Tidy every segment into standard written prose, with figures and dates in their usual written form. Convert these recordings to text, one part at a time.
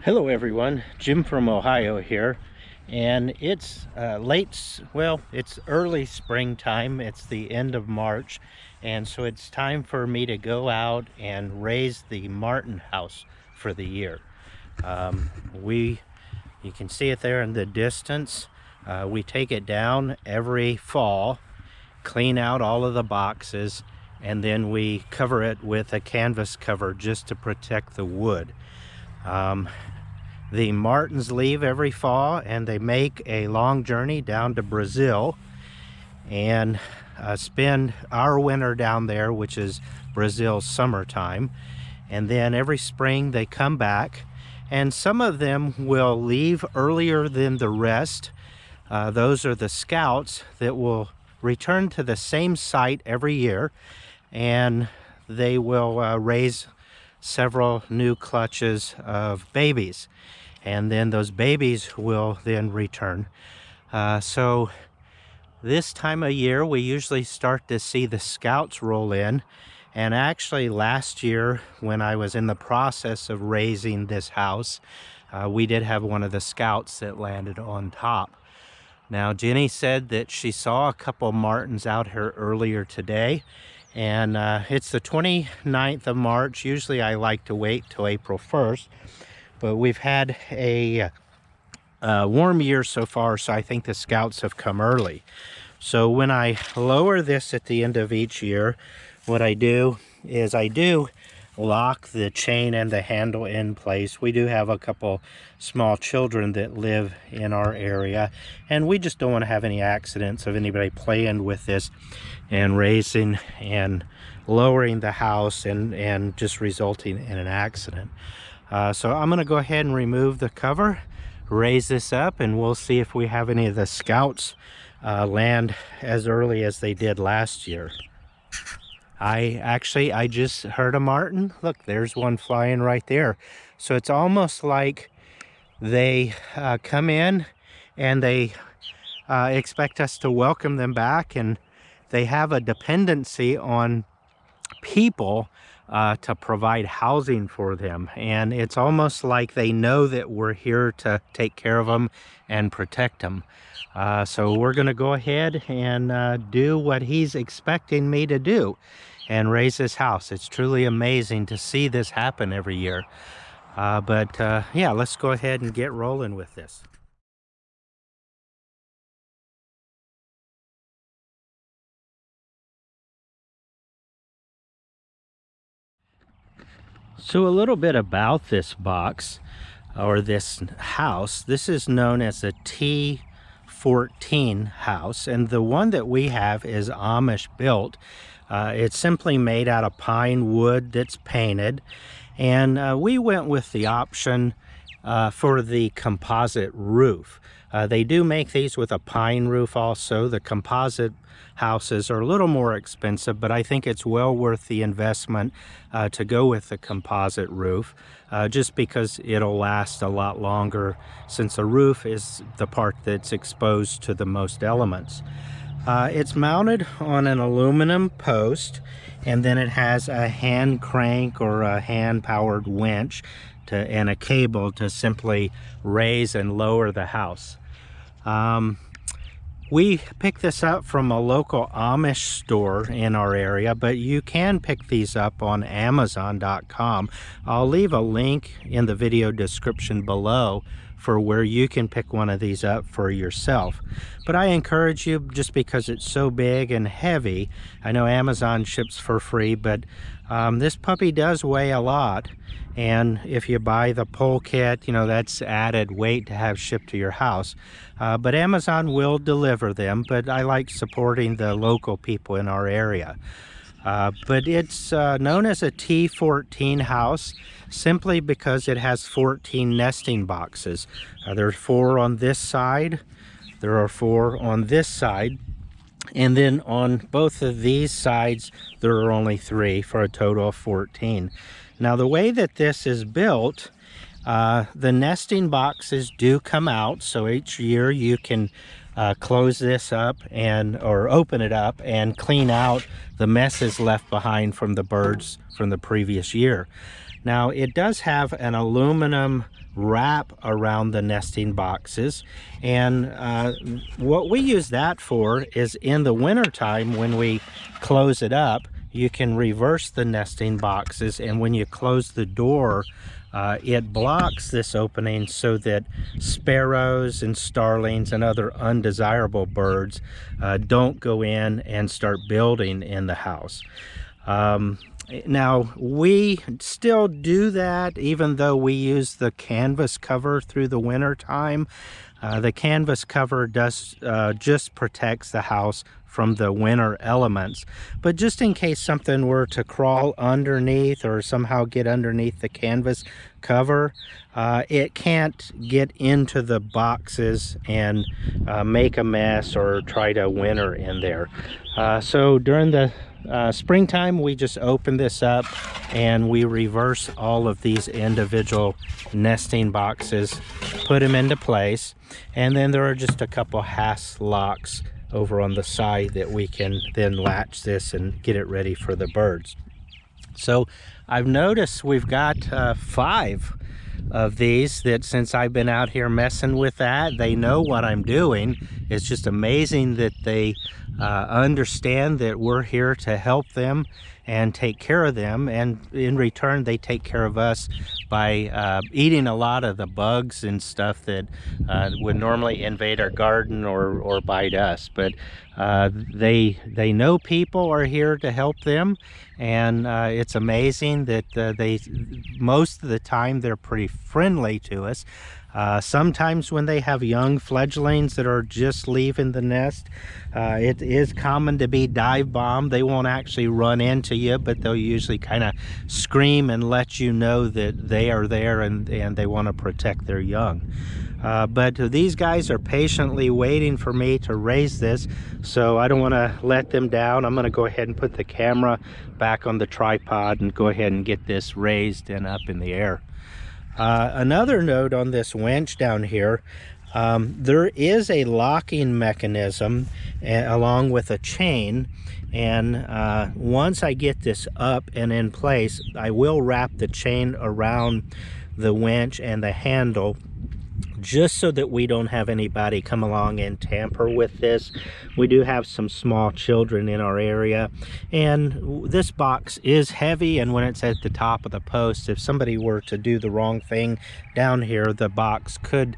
Hello everyone, Jim from Ohio here, and it's it's early springtime. It's the end of March, and so it's time for me to go out and raise the martin house for the year. You can see it there in the distance. We take it down every fall, clean out all of the boxes, and then we cover it with a canvas cover just to protect the wood. The martins leave every fall and they make a long journey down to Brazil and spend our winter down there, which is Brazil's summertime. And then every spring they come back, and some of them will leave earlier than the rest. Those are the scouts that will return to the same site every year, and they will raise several new clutches of babies, and then those babies will then return. So this time of year we usually start to see the scouts roll in, and actually last year when I was in the process of raising this house, we did have one of the scouts that landed on top. Now Jenny said that she saw a couple martins out here earlier today, and it's the 29th of March. Usually I like to wait till April 1st, but we've had a warm year so far, so I think the scouts have come early. So when I lower this at the end of each year, what I do is I do lock the chain and the handle in place. We do have a couple small children that live in our area, and we just don't want to have any accidents of anybody playing with this and raising and lowering the house and just resulting in an accident. So I'm going to go ahead and remove the cover, raise this up, and we'll see if we have any of the scouts land as early as they did last year. I just heard a martin. Look, there's one flying right there. So it's almost like they come in and they expect us to welcome them back, and they have a dependency on people to provide housing for them. And it's almost like they know that we're here to take care of them and protect them. So we're going to go ahead and do what he's expecting me to do and raise this house. It's truly amazing to see this happen every year. Yeah, let's go ahead and get rolling with this. So a little bit about this box or this house. This is known as a T14 house, and the one that we have is Amish built. It's simply made out of pine wood that's painted, and we went with the option for the composite roof. They do make these with a pine roof also. The composite houses are a little more expensive, but I think it's well worth the investment to go with the composite roof, just because it'll last a lot longer, since the roof is the part that's exposed to the most elements. It's mounted on an aluminum post, and then it has a hand crank or a hand powered winch and a cable to simply raise and lower the house. We picked this up from a local Amish store in our area, but you can pick these up on Amazon.com. I'll leave a link in the video description below for where you can pick one of these up for yourself. But I encourage you, just because it's so big and heavy. I know Amazon ships for free, but this puppy does weigh a lot, and if you buy the pole kit, you know, that's added weight to have shipped to your house. But Amazon will deliver them, but I like supporting the local people in our area. But it's known as a T14 house simply because it has 14 nesting boxes. There's 4 on this side, there are 4 on this side, and then on both of these sides there are only 3 for a total of 14. Now the way that this is built, the nesting boxes do come out, so each year you can close this up or open it up and clean out the messes left behind from the birds from the previous year. Now it does have an aluminum wrap around the nesting boxes. And what we use that for is in the wintertime when we close it up, you can reverse the nesting boxes, and when you close the door, it blocks this opening so that sparrows and starlings and other undesirable birds don't go in and start building in the house. Now, we still do that even though we use the canvas cover through the winter time. The canvas cover does just protects the house from the winter elements, but just in case something were to crawl underneath or somehow get underneath the canvas cover, it can't get into the boxes and make a mess or try to winter in there. So during the springtime, we just open this up and we reverse all of these individual nesting boxes, put them into place, and then there are just a couple hasp locks over on the side that we can then latch this and get it ready for the birds. So I've noticed we've got 5 of these that since I've been out here messing with that, they know what I'm doing. It's just amazing that they understand that we're here to help them and take care of them, and in return they take care of us by eating a lot of the bugs and stuff that would normally invade our garden or bite us. But they know people are here to help them, and it's amazing that most of the time they're pretty friendly to us. Sometimes when they have young fledglings that are just leaving the nest, it is common to be dive bombed. They won't actually run into you, but they'll usually kind of scream and let you know that they are there and they want to protect their young. But these guys are patiently waiting for me to raise this, so I don't want to let them down. I'm going to go ahead and put the camera back on the tripod and go ahead and get this raised and up in the air. Another note on this winch down here, there is a locking mechanism along with a chain, and once I get this up and in place, I will wrap the chain around the winch and the handle, just so that we don't have anybody come along and tamper with this. We do have some small children in our area, and this box is heavy, and when it's at the top of the post, if somebody were to do the wrong thing down here, the box could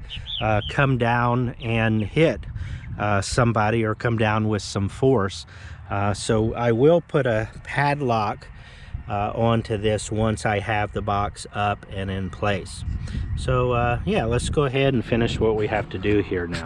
come down and hit somebody or come down with some force. So I will put a padlock onto this once I have the box up and in place. So yeah, let's go ahead and finish what we have to do here now.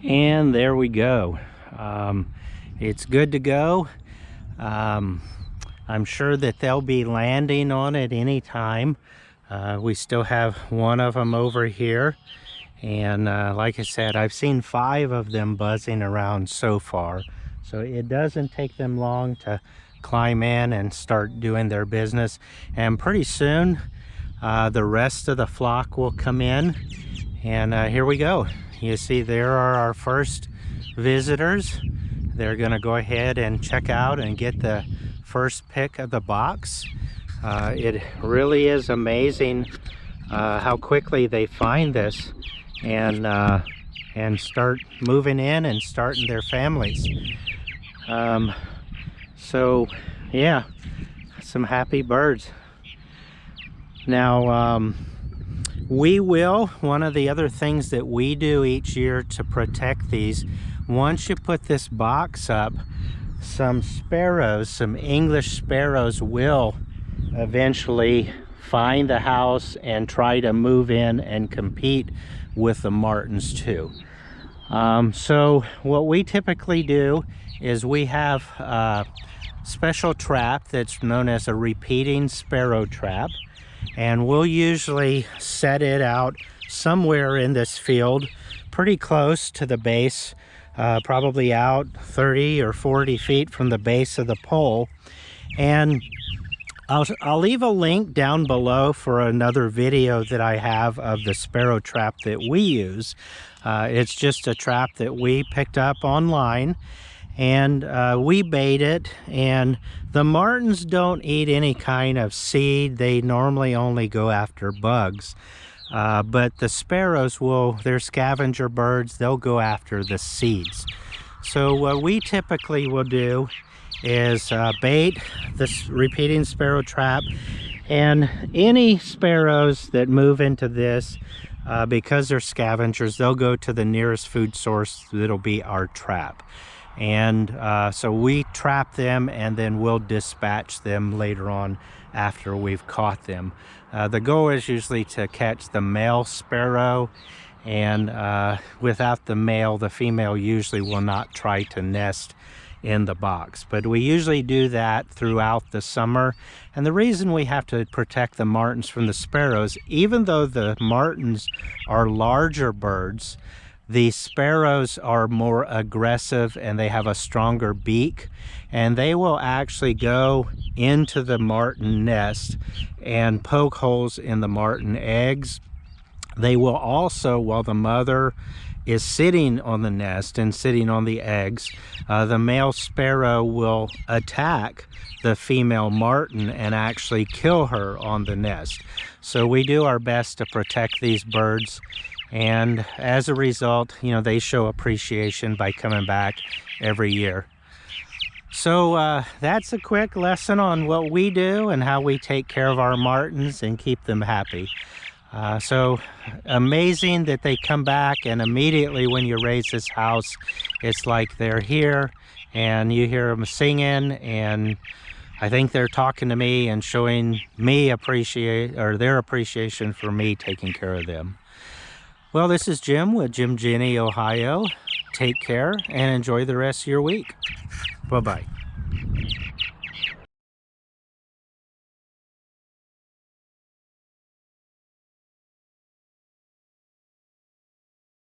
And there we go. It's good to go. I'm sure that they'll be landing on it anytime. We still have one of them over here, and like I said, I've seen 5 of them buzzing around so far, so it doesn't take them long to climb in and start doing their business. And pretty soon the rest of the flock will come in, and here we go. You see, there are our first visitors. They're going to go ahead and check out and get the first pick of the box. It really is amazing how quickly they find this and start moving in and starting their families. So yeah, some happy birds. Now one of the other things that we do each year to protect these, once you put this box up, some sparrows, some English sparrows, will eventually find the house and try to move in and compete with the martins too. So what we typically do is we have a special trap that's known as a repeating sparrow trap, and we'll usually set it out somewhere in this field pretty close to the base probably out 30 or 40 feet from the base of the pole. And I'll leave a link down below for another video that I have of the sparrow trap that we use. It's just a trap that we picked up online, and we bait it. And the martins don't eat any kind of seed. They normally only go after bugs. But the sparrows they're scavenger birds. They'll go after the seeds. So what we typically will do is bait this repeating sparrow trap, and any sparrows that move into this, because they're scavengers, they'll go to the nearest food source that'll be our trap. And so we trap them, and then we'll dispatch them later on after we've caught them. The goal is usually to catch the male sparrow, and without the male, the female usually will not try to nest in the box. But we usually do that throughout the summer. And the reason we have to protect the martins from the sparrows, even though the martins are larger birds, the sparrows are more aggressive and they have a stronger beak, and they will actually go into the martin nest and poke holes in the martin eggs. They will also, while the mother is sitting on the nest and sitting on the eggs, the male sparrow will attack the female martin and actually kill her on the nest. So we do our best to protect these birds, and as a result, you know, they show appreciation by coming back every year. So that's a quick lesson on what we do and how we take care of our martins and keep them happy. So amazing that they come back, and immediately when you raise this house, it's like they're here and you hear them singing, and I think they're talking to me and showing me their appreciation for me taking care of them. Well, this is Jim with Jim Jenny, Ohio. Take care and enjoy the rest of your week. Bye-bye.